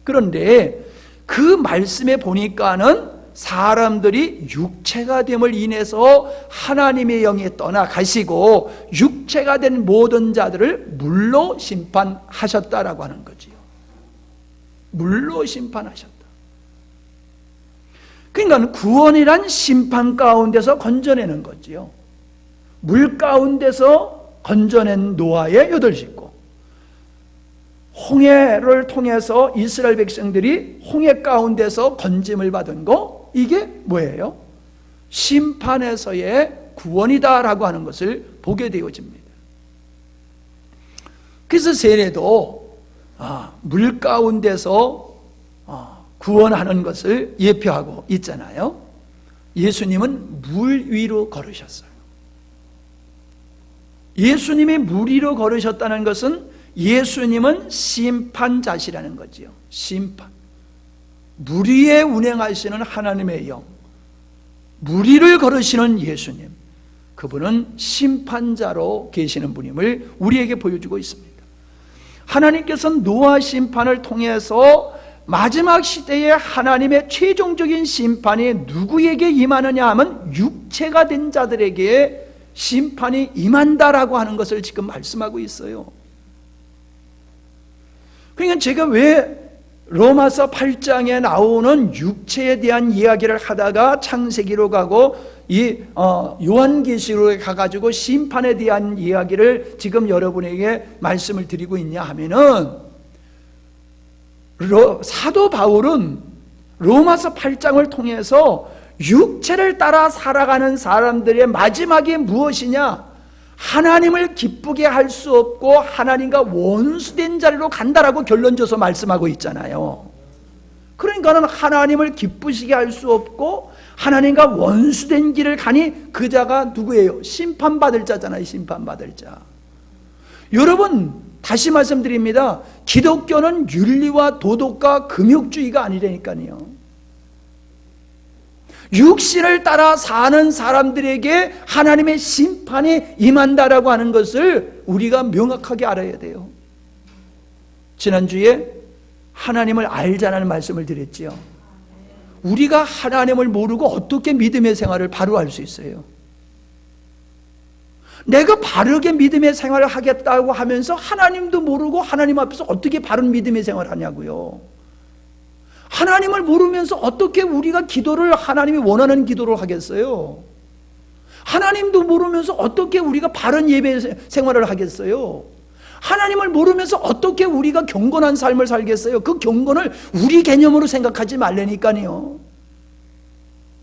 그런데 그 말씀에 보니까는 사람들이 육체가 됨을 인해서 하나님의 영이 떠나가시고 육체가 된 모든 자들을 물로 심판하셨다라고 하는 거지요. 물로 심판하셨다. 그러니까 구원이란 심판 가운데서 건져내는 거지요. 물 가운데서 건져낸 노아의 8식구, 홍해를 통해서 이스라엘 백성들이 홍해 가운데서 건짐을 받은 거, 이게 뭐예요? 심판에서의 구원이다라고 하는 것을 보게 되어집니다. 그래서 세례도 물 가운데서 구원하는 것을 예표하고 있잖아요. 예수님은 물 위로 걸으셨어요. 예수님이 물 위로 걸으셨다는 것은 예수님은 심판자시라는 거지요. 심판. 물 위에 운행하시는 하나님의 영, 물 위를 걸으시는 예수님, 그분은 심판자로 계시는 분임을 우리에게 보여주고 있습니다. 하나님께서는 노아 심판을 통해서 마지막 시대에 하나님의 최종적인 심판이 누구에게 임하느냐 하면 육체가 된 자들에게 심판이 임한다라고 하는 것을 지금 말씀하고 있어요. 그러니까 제가 왜 로마서 8장에 나오는 육체에 대한 이야기를 하다가 창세기로 가고 이 요한계시록에 가가지고 심판에 대한 이야기를 지금 여러분에게 말씀을 드리고 있냐 하면은, 사도 바울은 로마서 8장을 통해서 육체를 따라 살아가는 사람들의 마지막이 무엇이냐? 하나님을 기쁘게 할 수 없고 하나님과 원수된 자리로 간다라고 결론져서 말씀하고 있잖아요. 그러니까는 하나님을 기쁘시게 할 수 없고 하나님과 원수된 길을 가니 그 자가 누구예요? 심판받을 자잖아요. 심판받을 자. 여러분, 다시 말씀드립니다. 기독교는 윤리와 도덕과 금욕주의가 아니라니까요. 육신을 따라 사는 사람들에게 하나님의 심판이 임한다라고 하는 것을 우리가 명확하게 알아야 돼요. 지난주에 하나님을 알자는 말씀을 드렸지요. 우리가 하나님을 모르고 어떻게 믿음의 생활을 바로 할 수 있어요? 내가 바르게 믿음의 생활을 하겠다고 하면서 하나님도 모르고 하나님 앞에서 어떻게 바른 믿음의 생활을 하냐고요. 하나님을 모르면서 어떻게 우리가 기도를 하나님이 원하는 기도를 하겠어요? 하나님도 모르면서 어떻게 우리가 바른 예배 생활을 하겠어요? 하나님을 모르면서 어떻게 우리가 경건한 삶을 살겠어요? 그 경건을 우리 개념으로 생각하지 말라니까요.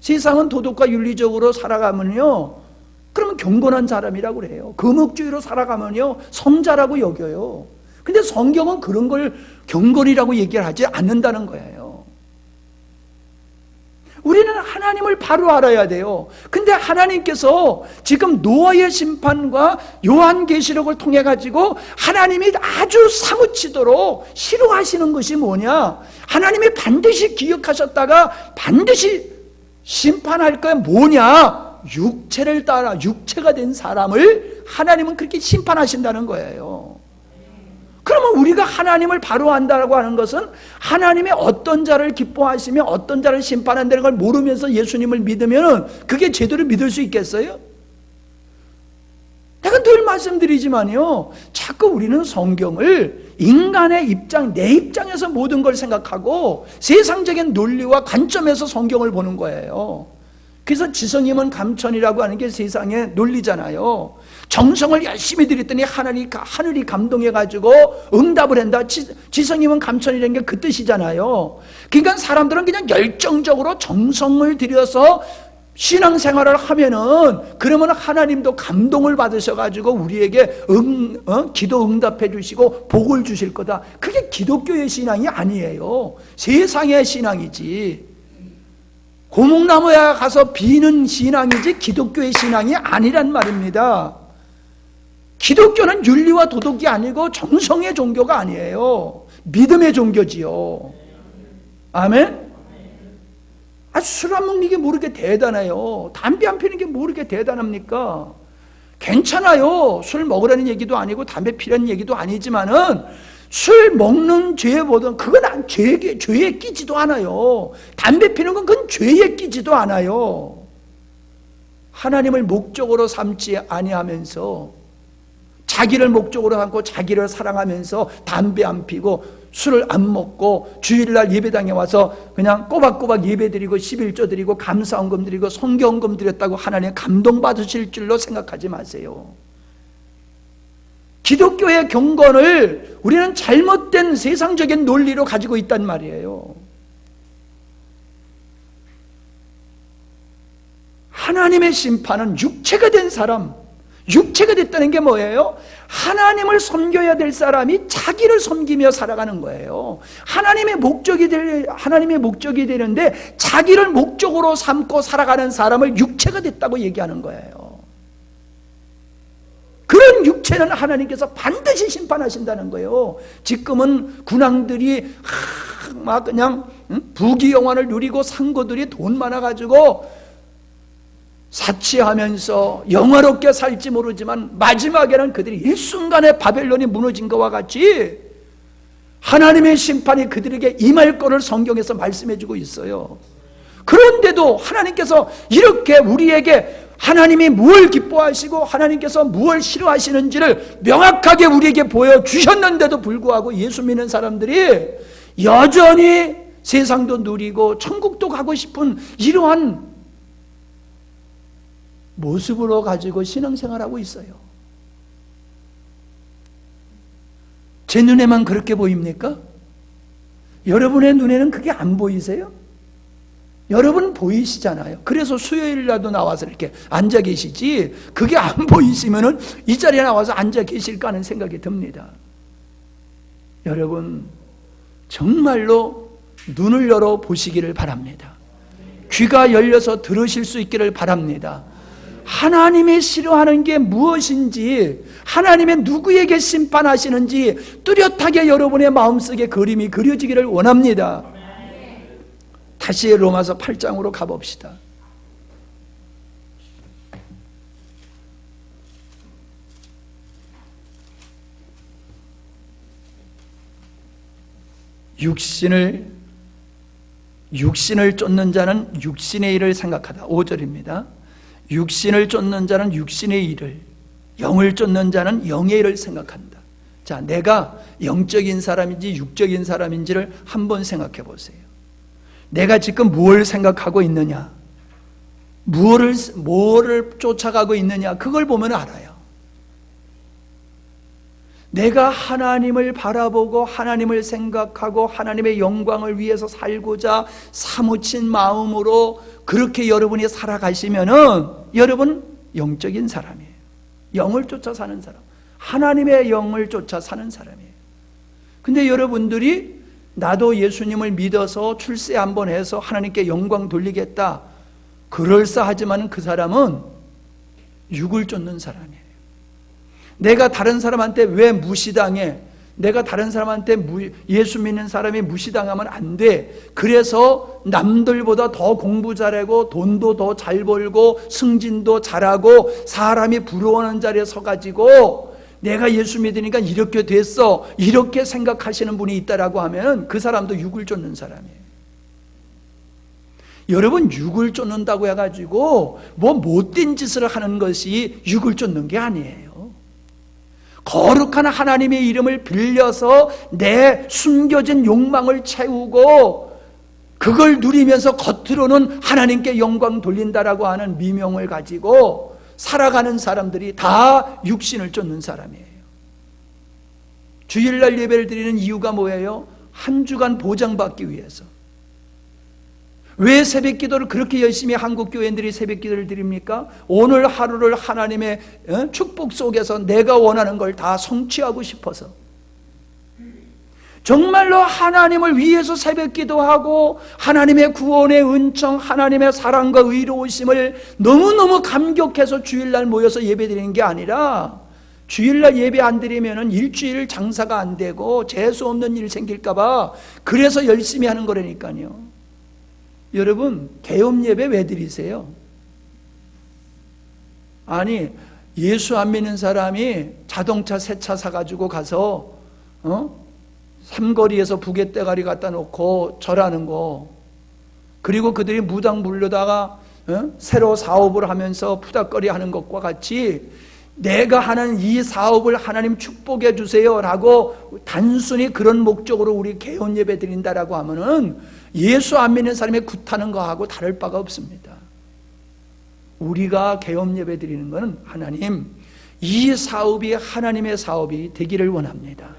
세상은 도덕과 윤리적으로 살아가면요, 그러면 경건한 사람이라고 그래요. 금욕주의로 살아가면요, 성자라고 여겨요. 근데 성경은 그런 걸 경건이라고 얘기를 하지 않는다는 거예요. 우리는 하나님을 바로 알아야 돼요. 근데 하나님께서 지금 노아의 심판과 요한계시록을 통해 가지고 하나님이 아주 사무치도록 싫어하시는 것이 뭐냐? 하나님이 반드시 기억하셨다가 반드시 심판할 거 뭐냐? 육체를 따라 육체가 된 사람을 하나님은 그렇게 심판하신다는 거예요. 그러면 우리가 하나님을 바로 안다라고 하는 것은 하나님의 어떤 자를 기뻐하시며 어떤 자를 심판한다는 걸 모르면서 예수님을 믿으면 그게 제대로 믿을 수 있겠어요? 내가 늘 말씀드리지만요, 자꾸 우리는 성경을 인간의 입장, 내 입장에서 모든 걸 생각하고 세상적인 논리와 관점에서 성경을 보는 거예요. 그래서 지성이면 감천이라고 하는 게 세상의 논리잖아요. 정성을 열심히 들였더니 하늘이 감동해가지고 응답을 한다. 지성이면 감천이라는 게 그 뜻이잖아요. 그러니까 사람들은 그냥 열정적으로 정성을 들여서 신앙생활을 하면은, 그러면 하나님도 감동을 받으셔가지고 우리에게 기도 응답해 주시고 복을 주실 거다. 그게 기독교의 신앙이 아니에요. 세상의 신앙이지. 고목나무에 가서 비는 신앙이지 기독교의 신앙이 아니란 말입니다. 기독교는 윤리와 도덕이 아니고 정성의 종교가 아니에요. 믿음의 종교지요. 아멘? 술 안 먹는 게 뭐 이렇게 대단해요? 담배 안 피는 게 뭐 이렇게 대단합니까? 괜찮아요. 술 먹으라는 얘기도 아니고 담배 피라는 얘기도 아니지만은 술 먹는 죄보다 그건 죄에 끼지도 않아요. 담배 피는 건 그건 죄에 끼지도 않아요. 하나님을 목적으로 삼지 아니하면서 자기를 목적으로 삼고 자기를 사랑하면서 담배 안 피고 술을 안 먹고 주일날 예배당에 와서 그냥 꼬박꼬박 예배드리고 11조 드리고 감사헌금 드리고 성경헌금 드렸다고 하나님 감동받으실 줄로 생각하지 마세요. 기독교의 경건을 우리는 잘못된 세상적인 논리로 가지고 있단 말이에요. 하나님의 심판은 육체가 된 사람, 육체가 됐다는 게 뭐예요? 하나님을 섬겨야 될 사람이 자기를 섬기며 살아가는 거예요. 하나님의 목적이 되는데 자기를 목적으로 삼고 살아가는 사람을 육체가 됐다고 얘기하는 거예요. 그런 육체는 하나님께서 반드시 심판하신다는 거예요. 지금은 군왕들이 막 그냥 부귀영화를 누리고 상고들이 돈 많아가지고 사치하면서 영화롭게 살지 모르지만 마지막에는 그들이 일순간에 바벨론이 무너진 것과 같이 하나님의 심판이 그들에게 임할 것을 성경에서 말씀해주고 있어요. 그런데도 하나님께서 이렇게 우리에게 하나님이 무엇을 기뻐하시고 하나님께서 무엇을 싫어하시는지를 명확하게 우리에게 보여주셨는데도 불구하고 예수 믿는 사람들이 여전히 세상도 누리고 천국도 가고 싶은 이러한 모습으로 가지고 신앙생활하고 있어요. 제 눈에만 그렇게 보입니까? 여러분의 눈에는 그게 안 보이세요? 여러분 보이시잖아요. 그래서 수요일이라도 나와서 이렇게 앉아 계시지, 그게 안 보이시면은 이 자리에 나와서 앉아 계실까 하는 생각이 듭니다. 여러분 정말로 눈을 열어 보시기를 바랍니다. 귀가 열려서 들으실 수 있기를 바랍니다. 하나님이 싫어하는 게 무엇인지, 하나님의 누구에게 심판하시는지 뚜렷하게 여러분의 마음속에 그림이 그려지기를 원합니다. 다시 로마서 8장으로 가봅시다. 육신을 쫓는 자는 육신의 일을 생각하다. 5절입니다. 육신을 쫓는 자는 육신의 일을, 영을 쫓는 자는 영의 일을 생각한다. 자, 내가 영적인 사람인지 육적인 사람인지를 한번 생각해 보세요. 내가 지금 무엇을 생각하고 있느냐, 무엇을 쫓아가고 있느냐, 그걸 보면 알아요. 내가 하나님을 바라보고 하나님을 생각하고 하나님의 영광을 위해서 살고자 사무친 마음으로 그렇게 여러분이 살아가시면은 여러분 영적인 사람이에요. 영을 쫓아 사는 사람, 하나님의 영을 쫓아 사는 사람이에요. 근데 여러분들이 나도 예수님을 믿어서 출세 한번 해서 하나님께 영광 돌리겠다, 그럴싸하지만 그 사람은 육을 쫓는 사람이에요. 내가 다른 사람한테 왜 무시당해? 내가 다른 사람한테 예수 믿는 사람이 무시당하면 안 돼. 그래서 남들보다 더 공부 잘하고 돈도 더 잘 벌고 승진도 잘하고 사람이 부러워하는 자리에 서가지고 내가 예수 믿으니까 이렇게 됐어, 이렇게 생각하시는 분이 있다라고 하면 그 사람도 육을 쫓는 사람이에요. 여러분, 육을 쫓는다고 해가지고 뭐 못된 짓을 하는 것이 육을 쫓는 게 아니에요. 거룩한 하나님의 이름을 빌려서 내 숨겨진 욕망을 채우고 그걸 누리면서 겉으로는 하나님께 영광 돌린다라고 하는 미명을 가지고 살아가는 사람들이 다 육신을 쫓는 사람이에요. 주일날 예배를 드리는 이유가 뭐예요? 한 주간 보장받기 위해서. 왜 새벽 기도를 그렇게 열심히 한국 교회인들이 새벽 기도를 드립니까? 오늘 하루를 하나님의 축복 속에서 내가 원하는 걸 다 성취하고 싶어서. 정말로 하나님을 위해서 새벽 기도하고 하나님의 구원의 은총, 하나님의 사랑과 의로우심을 너무너무 감격해서 주일날 모여서 예배 드리는 게 아니라, 주일날 예배 안 드리면 일주일 장사가 안 되고 재수 없는 일 생길까 봐 그래서 열심히 하는 거라니까요. 여러분, 개업 예배 왜 드리세요? 아니, 예수 안 믿는 사람이 자동차 새 차 사가지고 가서 삼거리에서 부갯대가리 갖다 놓고 절하는 거, 그리고 그들이 무당 부르다가 새로 사업을 하면서 푸닥거리 하는 것과 같이 내가 하는 이 사업을 하나님 축복해 주세요 라고 단순히 그런 목적으로 우리 개업 예배 드린다라고 하면은 예수 안 믿는 사람이 굿하는 거하고 다를 바가 없습니다. 우리가 개업 예배 드리는 것은 하나님, 이 사업이 하나님의 사업이 되기를 원합니다.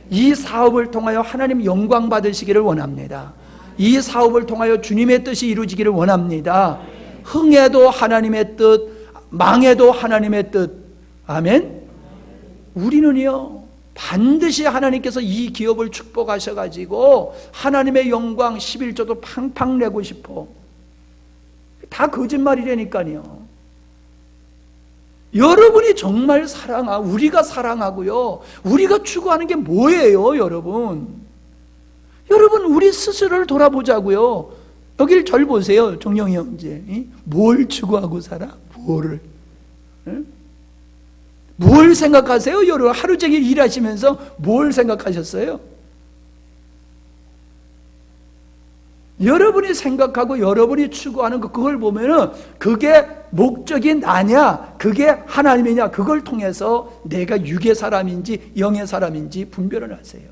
이 사업을 통하여 하나님 영광 받으시기를 원합니다. 이 사업을 통하여 주님의 뜻이 이루어지기를 원합니다. 흥해도 하나님의 뜻, 망해도 하나님의 뜻. 아멘. 우리는요, 반드시 하나님께서 이 기업을 축복하셔가지고 하나님의 영광 11조도 팡팡 내고 싶어. 다 거짓말이라니까요. 여러분이 정말 우리가 사랑하고요, 우리가 추구하는 게 뭐예요? 여러분, 우리 스스로를 돌아보자고요. 여길 절 보세요. 종영이 형제, 뭘 추구하고 살아? 뭐를? 뭘 생각하세요? 여러분, 하루 종일 일하시면서 뭘 생각하셨어요? 여러분이 생각하고 여러분이 추구하는 그걸 보면은 그게 목적이 나냐, 그게 하나님이냐, 그걸 통해서 내가 육의 사람인지 영의 사람인지 분별을 하세요.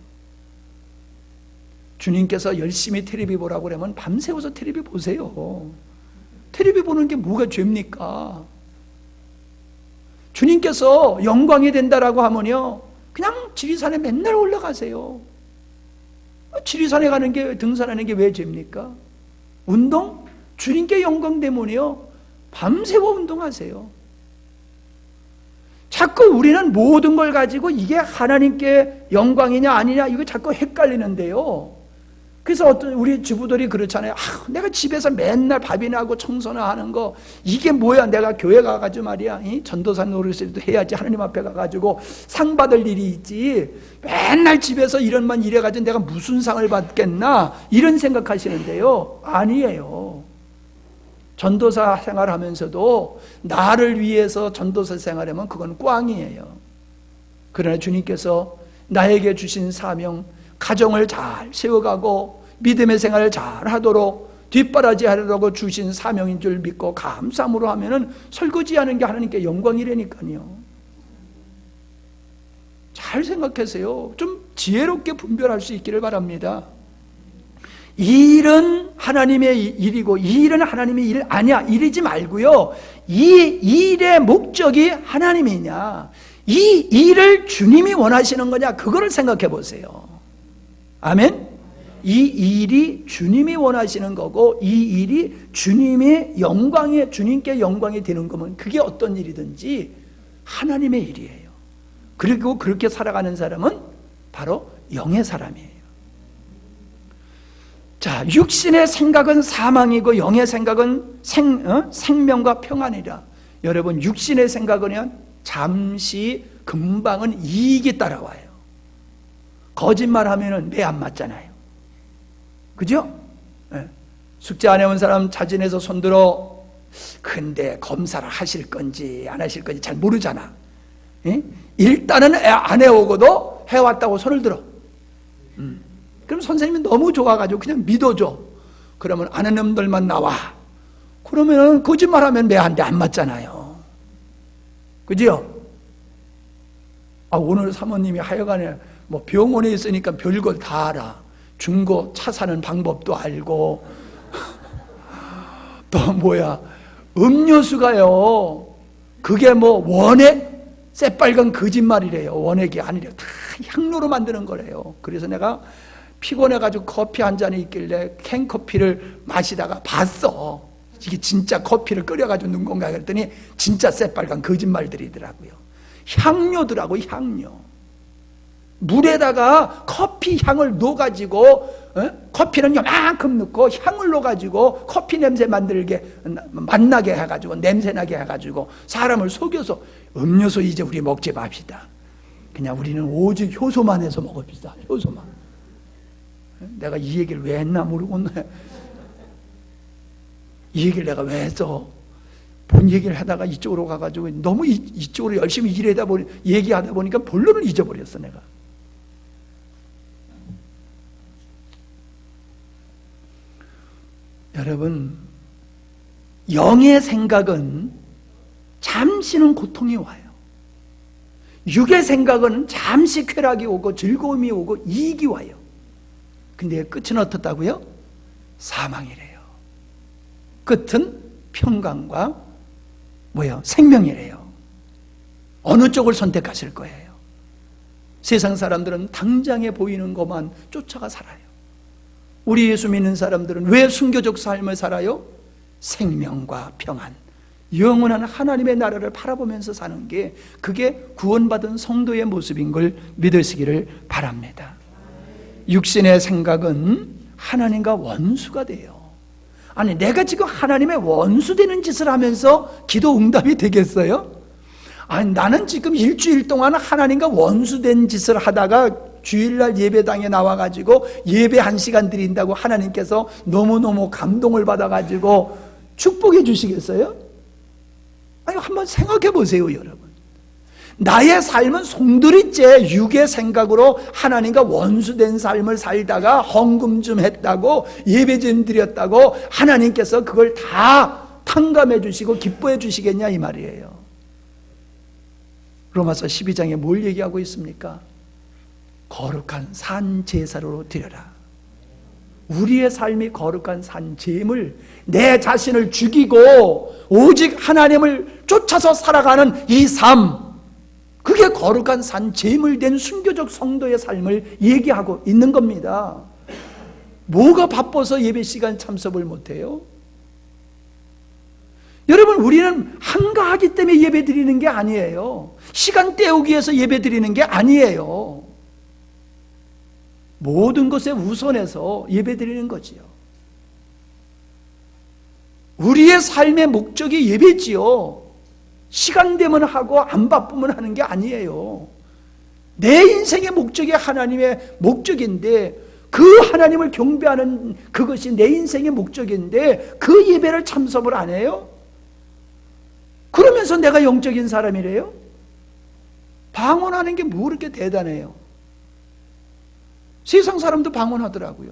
주님께서 열심히 텔레비 보라고 그러면 밤새워서 텔레비 보세요. 텔레비 보는 게 뭐가 죄입니까? 주님께서 영광이 된다라고 하면요, 그냥 지리산에 맨날 올라가세요. 지리산에 가는 게, 등산하는 게 왜 죄입니까? 운동? 주님께 영광 때문에요. 밤새워 운동하세요. 자꾸 우리는 모든 걸 가지고 이게 하나님께 영광이냐 아니냐 이거 자꾸 헷갈리는데요. 그래서 어떤 우리 주부들이 그렇잖아요. 내가 집에서 맨날 밥이나 하고 청소나 하는 거 이게 뭐야? 내가 교회 가가지고 말이야 전도사 노릇이라도 해야지 하나님 앞에 가가지고 상 받을 일이 있지. 맨날 집에서 이런만 일해가지고 내가 무슨 상을 받겠나 이런 생각하시는데요. 아니에요. 전도사 생활하면서도 나를 위해서 전도사 생활하면 그건 꽝이에요. 그러나 주님께서 나에게 주신 사명, 가정을 잘 세워가고 믿음의 생활을 잘 하도록 뒷바라지 하려고 주신 사명인 줄 믿고 감사함으로 하면은 설거지하는 게 하나님께 영광이라니까요. 잘 생각하세요. 좀 지혜롭게 분별할 수 있기를 바랍니다. 이 일은 하나님의 일이고 이 일은 하나님의 일 아니야 이러지 말고요. 이 일의 목적이 하나님이냐, 이 일을 주님이 원하시는 거냐, 그거를 생각해 보세요. 아멘? 이 일이 주님이 원하시는 거고 이 일이 주님의 영광에, 주님께 영광이 되는 거면 그게 어떤 일이든지 하나님의 일이에요. 그리고 그렇게 살아가는 사람은 바로 영의 사람이에요. 자, 육신의 생각은 사망이고 영의 생각은 생명과 평안이라. 여러분, 육신의 생각은 잠시 금방은 이익이 따라와요. 거짓말하면은 매 안 맞잖아요. 그죠? 네. 숙제 안 해온 사람 자진해서 손들어. 근데 검사를 하실 건지 안 하실 건지 잘 모르잖아. 네? 일단은 안 해오고도 해왔다고 손을 들어. 그럼 선생님이 너무 좋아가지고 그냥 믿어줘. 그러면 아는 놈들만 나와. 그러면 거짓말하면 매 한 대 안 맞잖아요. 그죠? 오늘 사모님이 하여간에 뭐 병원에 있으니까 별걸 다 알아. 중고 차 사는 방법도 알고 또 뭐야 음료수가요. 그게 뭐 원액? 새빨간 거짓말이래요. 원액이 아니래요. 다 향료로 만드는 거래요. 그래서 내가 피곤해가지고 커피 한 잔이 있길래 캔커피를 마시다가 봤어. 이게 진짜 커피를 끓여가지고 넣은 건가 그랬더니 진짜 새빨간 거짓말들이더라고요. 향료더라고, 향료. 물에다가 커피 향을 넣어가지고 커피는 요만큼 넣고 향을 넣어가지고 커피 냄새 만나게 해가지고 냄새나게 해가지고 사람을 속여서 음료수 이제 우리 먹지 맙시다. 그냥 우리는 오직 효소만 해서 먹읍시다. 효소만. 내가 이 얘기를 왜 했나 모르겠네. 이 얘기를 내가 왜 했어? 본 얘기를 하다가 이쪽으로 가가지고 너무 이쪽으로 열심히 얘기하다 보니까 본론을 잊어버렸어 내가. 여러분, 영의 생각은 잠시는 고통이 와요. 육의 생각은 잠시 쾌락이 오고 즐거움이 오고 이익이 와요. 근데 끝은 어떻다고요? 사망이래요. 끝은 평강과 생명이래요. 어느 쪽을 선택하실 거예요? 세상 사람들은 당장에 보이는 것만 쫓아가 살아요. 우리 예수 믿는 사람들은 왜 순교적 삶을 살아요? 생명과 평안, 영원한 하나님의 나라를 바라보면서 사는 게 그게 구원받은 성도의 모습인 걸 믿으시기를 바랍니다. 육신의 생각은 하나님과 원수가 돼요. 아니, 내가 지금 하나님의 원수 되는 짓을 하면서 기도 응답이 되겠어요? 아니, 나는 지금 일주일 동안 하나님과 원수된 짓을 하다가 주일날 예배당에 나와가지고 예배 1시간 드린다고 하나님께서 너무너무 감동을 받아가지고 축복해 주시겠어요? 아니, 한번 생각해 보세요, 여러분. 나의 삶은 송두리째 육의 생각으로 하나님과 원수된 삶을 살다가 헌금 좀 했다고 예배 좀 드렸다고 하나님께서 그걸 다 탕감해 주시고 기뻐해 주시겠냐 이 말이에요. 로마서 12장에 뭘 얘기하고 있습니까? 거룩한 산 제사로 드려라. 우리의 삶이 거룩한 산 제물, 내 자신을 죽이고 오직 하나님을 쫓아서 살아가는 이 삶, 그게 거룩한 산 제물된 순교적 성도의 삶을 얘기하고 있는 겁니다. 뭐가 바빠서 예배 시간 참석을 못해요? 여러분, 우리는 한가하기 때문에 예배 드리는 게 아니에요. 시간 때우기 위해서 예배 드리는 게 아니에요. 모든 것에 우선해서 예배 드리는 거지요. 우리의 삶의 목적이 예배지요. 시간 되면 하고 안 바쁘면 하는 게 아니에요. 내 인생의 목적이 하나님의 목적인데, 그 하나님을 경배하는 그것이 내 인생의 목적인데 그 예배를 참석을 안 해요? 그러면서 내가 영적인 사람이래요? 방언하는 게 뭐 그렇게 대단해요? 세상 사람도 방언하더라고요.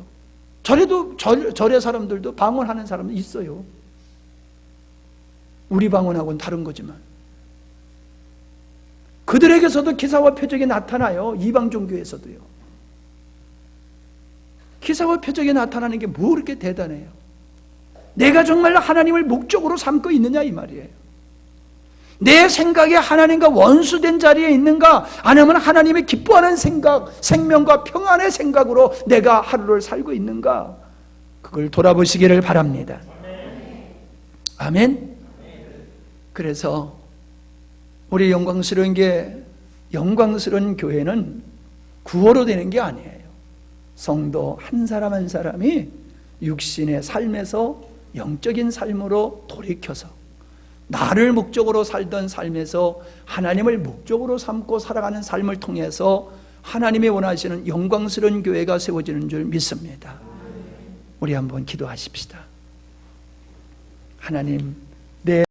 절의 사람들도 방언하는 사람도 있어요. 우리 방언하고는 다른 거지만 그들에게서도 기사와 표적이 나타나요. 이방 종교에서도요. 기사와 표적이 나타나는 게 뭐 그렇게 대단해요? 내가 정말 하나님을 목적으로 삼고 있느냐 이 말이에요. 내 생각이 하나님과 원수된 자리에 있는가, 아니면 하나님이 기뻐하는 생각, 생명과 평안의 생각으로 내가 하루를 살고 있는가, 그걸 돌아보시기를 바랍니다. 아멘. 그래서 우리 영광스러운 교회는 구호로 되는 게 아니에요. 성도 한 사람 한 사람이 육신의 삶에서 영적인 삶으로 돌이켜서 나를 목적으로 살던 삶에서 하나님을 목적으로 삼고 살아가는 삶을 통해서 하나님이 원하시는 영광스러운 교회가 세워지는 줄 믿습니다. 우리 한번 기도하십시다. 하나님, 내